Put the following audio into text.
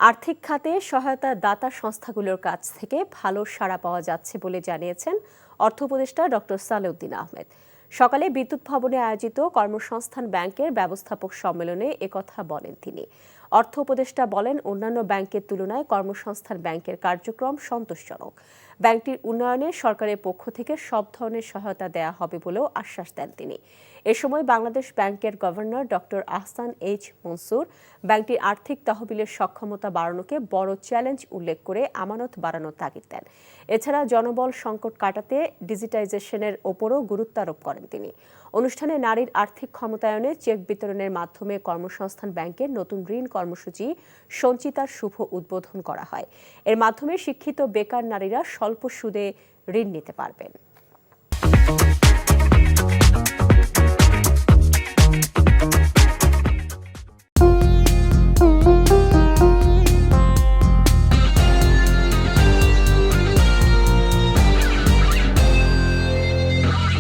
আর্থিক খাতে সহায়তা দাতা সংস্থাগুলোর কাছ থেকে ভালো সাড়া পাওয়া যাচ্ছে বলে জানিয়েছেন অর্থ উপদেষ্টা ডক্টর সালেউদ্দিন আহমেদ। সকালে বিদ্যুৎ ভবনে আয়োজিত কর্মসংস্থান ব্যাংকের ব্যবস্থাপক সম্মেলনে একথা বলেন তিনি। অর্থ উপদেষ্টা বলেন, অন্যান্য ব্যাংকের তুলনায় কর্মসংস্থান ব্যাংকের কার্যক্রম সন্তোষজনক। ব্যাংকটির উন্নয়নে সরকারের পক্ষ থেকে সব ধরনের সহায়তা দেওয়া হবে বলেও আশ্বাস দেন তিনি। এ সময় বাংলাদেশ ব্যাংকের governor doctor Ahsan H Mansur ব্যাংকটির আর্থিক তহবিলের সক্ষমতা বাড়ানোকে বড় চ্যালেঞ্জ উল্লেখ করে আমানত বাড়ানোর তাগিদ দেন। এছাড়া জনবল সংকট কাটাতে ডিজিটাইজেশনের ওপরও গুরুত্ব আরোপ করেন তিনি। অনুষ্ঠানে নারীর আর্থিক ক্ষমতায়নে চেক বিতরণের মাধ্যমে কর্মসংস্থান ব্যাংকের নতুন ঋণ কর্মসূচি সঞ্চিতার শুভ উদ্বোধন করা হয়। এর মাধ্যমে শিক্ষিত বেকার নারীরা স্বল্প সুদে ঋণ নিতে পারবেন।